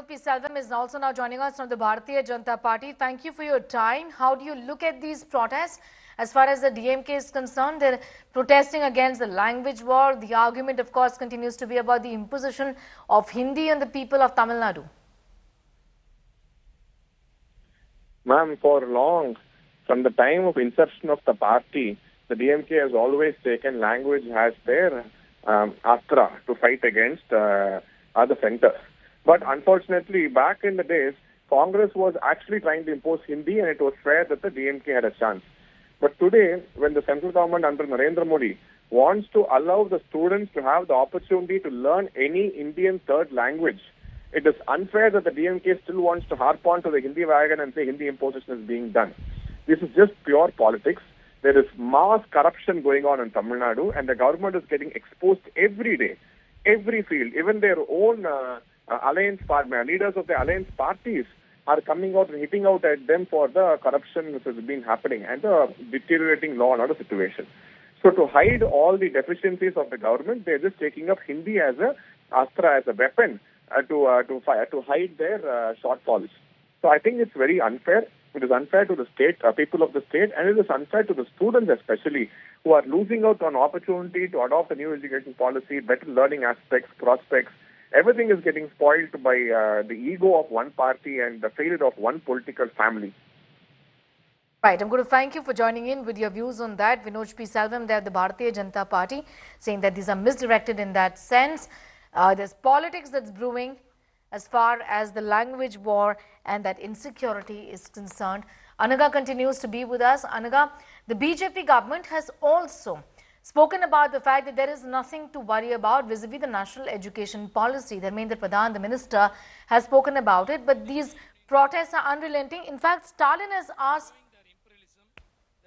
Vinod P. Selvam is also now joining us from the Bharatiya Janata Party. Thank you for your time. How do you look at these protests? As far as the DMK is concerned, they're protesting against the language war. The argument, of course, continues to be about the imposition of Hindi on the people of Tamil Nadu. Ma'am, for long, from the time of inception of the party, the DMK has always taken language as their astra to fight against other centers. But unfortunately, back in the days, Congress was actually trying to impose Hindi, and it was fair that the DMK had a chance. But today, when the central government under Narendra Modi wants to allow the students to have the opportunity to learn any Indian third language, it is unfair that the DMK still wants to harp on to the Hindi wagon and say Hindi imposition is being done. This is just pure politics. There is mass corruption going on in Tamil Nadu, and the government is getting exposed every day, every field. Even their own leaders of the alliance parties are coming out and hitting out at them for the corruption which has been happening and the deteriorating law and order situation. So to hide all the deficiencies of the government, they're just taking up Hindi as a astra, as a weapon to hide their shortfalls. So I think it's very unfair. It is unfair to the state, people of the state, and it is unfair to the students especially, who are losing out on opportunity to adopt a new education policy, better learning aspects, prospects. Everything is getting spoiled by the ego of one party and the failure of one political family. Right, I'm going to thank you for joining in with your views on that. Vinod P. Selvam there, the Bharatiya Janata Party, saying that these are misdirected in that sense. There's politics that's brewing as far as the language war and that insecurity is concerned. Anaga continues to be with us. Anaga, the BJP government has also spoken about the fact that there is nothing to worry about vis-a-vis the national education policy. Dharmendra Pradhan, the minister, has spoken about it, but these protests are unrelenting. In fact, Stalin has asked...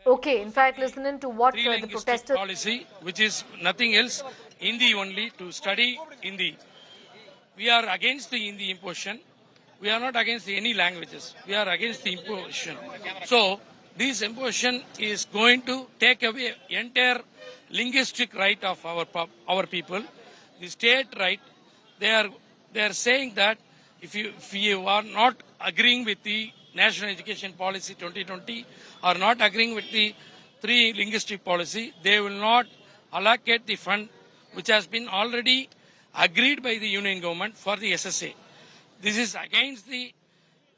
Okay, in fact, listening to what the protesters... policy, which is nothing else, Hindi only, to study Hindi. We are against the Hindi imposition. We are not against any languages. We are against the imposition. So, this imposition is going to take away entire linguistic right of our people, the state right. They are saying that if you are not agreeing with the National Education Policy 2020 or not agreeing with the three linguistic policy, they will not allocate the fund which has been already agreed by the union government for the SSA. This is against the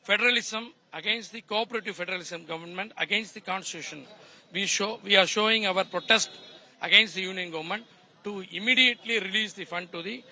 federalism, against the cooperative federalism government, against the constitution. We are showing our protest against the union government to immediately release the fund to the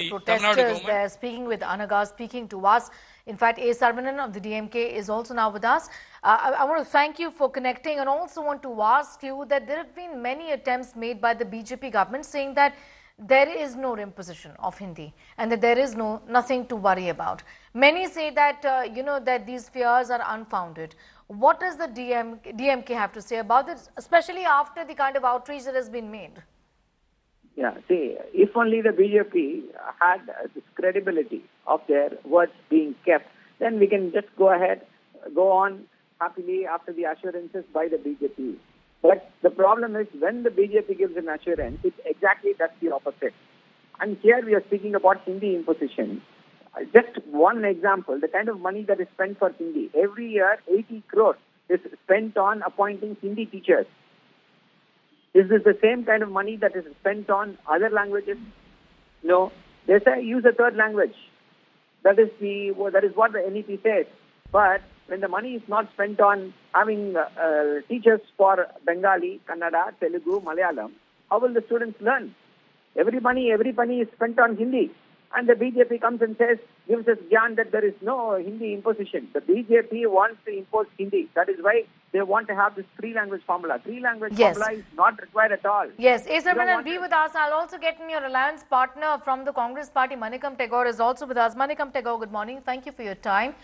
protesters government. They're speaking with Anaga, speaking to us. In fact, A. Sarvanan of the DMK is also now with us. I want to thank you for connecting, and also want to ask you that there have been many attempts made by the BJP government saying that there is no imposition of Hindi and that there is nothing to worry about. Many say that, that these fears are unfounded. What does the DMK have to say about this, especially after the kind of outreach that has been made? Yeah, see, if only the BJP had this credibility of their words being kept, then we can just go on happily after the assurances by the BJP. But the problem is, when the BJP gives an assurance, it exactly does the opposite. And here we are speaking about Hindi imposition. Just one example, the kind of money that is spent for Hindi. Every year, 80 crores is spent on appointing Hindi teachers. Is this the same kind of money that is spent on other languages? No. They say use a third language. That is what the NEP says. But when the money is not spent on having teachers for Bengali, Kannada, Telugu, Malayalam, how will the students learn? Every penny is spent on Hindi. And the BJP comes and gives us gyan that there is no Hindi imposition. The BJP wants to impose Hindi. That is why they want to have this three-language formula. Three-language formula is not required at all. Yes, A. Sarvanan, be with us. I'll also get in your alliance partner from the Congress party, Manikam Tagore, is also with us. Manikam Tagore, good morning. Thank you for your time.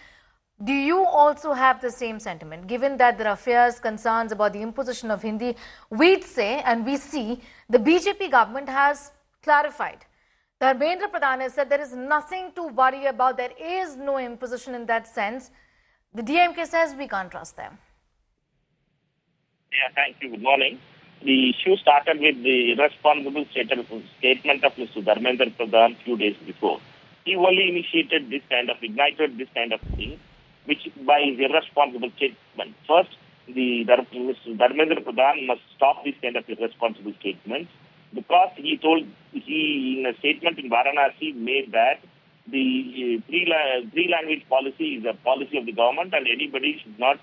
Do you also have the same sentiment? Given that there are fears, concerns about the imposition of Hindi, we'd say, and we see, the BJP government has clarified. Dharmendra Pradhan has said there is nothing to worry about. There is no imposition in that sense. The DMK says we can't trust them. Yeah, thank you. Good morning. The issue started with the irresponsible statement of Mr. Dharmendra Pradhan few days before. he only initiated this kind of, ignited this kind of thing, which by his irresponsible statement. First, Mr. Dharmendra Pradhan must stop this kind of irresponsible statements, because he in a statement in Varanasi made that the three-language policy is a policy of the government, and anybody should not,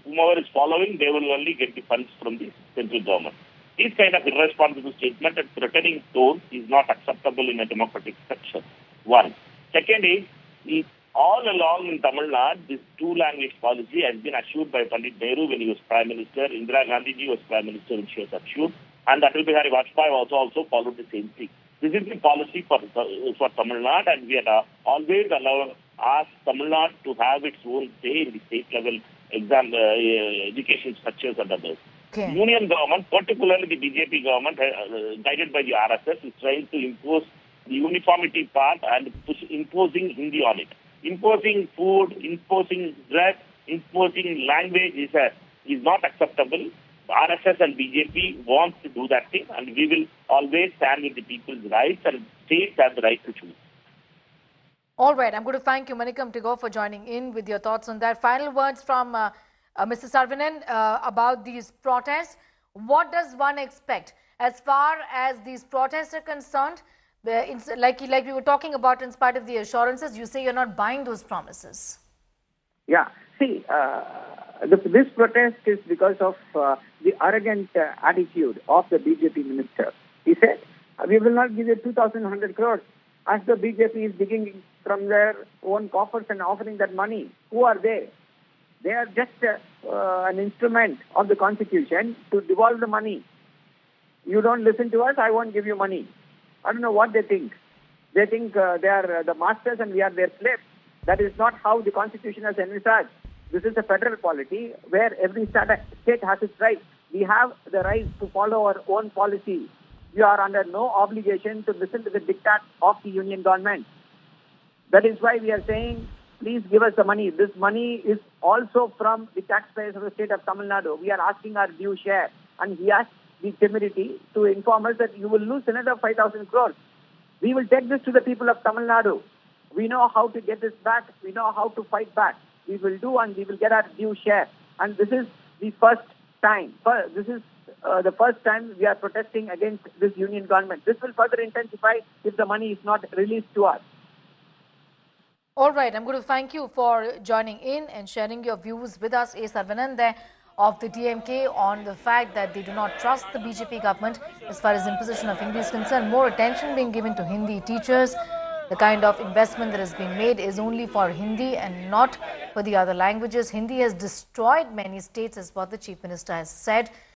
whomever is following, they will only get the funds from the central government. This kind of irresponsible statement and threatening tone is not acceptable in a democratic structure. One. Second is, all along in Tamil Nadu, this two-language policy has been assured by Pandit Nehru when he was Prime Minister, Indira Gandhi ji was Prime Minister when she was assured, and Atal Bihari Vajpayee also followed the same thing. This is the policy for Tamil Nadu, and we had always asked Tamil Nadu to have its own say in the state level education structures and others. Okay. The Union government, particularly the BJP government, guided by the RSS, is trying to impose the uniformity part and imposing Hindi on it. Imposing food, imposing dress, imposing language is not acceptable. RSS and BJP want to do that thing, and we will always stand with the people's rights, and states have the right to choose. All right, I'm going to thank you, Manikam Tigor, for joining in with your thoughts on that. Final words from Mr. Saravanan about these protests. What does one expect as far as these protests are concerned? Like we were talking about, in spite of the assurances, you say you're not buying those promises. Yeah, see, this protest is because of the arrogant attitude of the BJP minister. He said, we will not give you 2,100 crores. As the BJP is digging from their own coffers and offering that money, who are they? They are just an instrument of the constitution to devolve the money. You don't listen to us, I won't give you money. I don't know what they think. They think they are the masters and we are their slaves. That is not how the constitution has envisaged. This is a federal polity where every state has its right. We have the right to follow our own policy. We are under no obligation to listen to the diktat of the union government. That is why we are saying, please give us the money. This money is also from the taxpayers of the state of Tamil Nadu. We are asking our due share. And he has the temerity to inform us that you will lose another 5,000 crores. We will take this to the people of Tamil Nadu. We know how to get this back. We know how to fight back. We will do, and we will get our due share. And this is the first time. This is the first time we are protesting against this union government. This will further intensify if the money is not released to us. All right, I'm going to thank you for joining in and sharing your views with us, A. Saravanan, there of the DMK, on the fact that they do not trust the BJP government as far as imposition of Hindi is concerned. More attention being given to Hindi teachers. The kind of investment that has been made is only for Hindi and not for the other languages. Hindi has destroyed many states, as what the Chief Minister has said.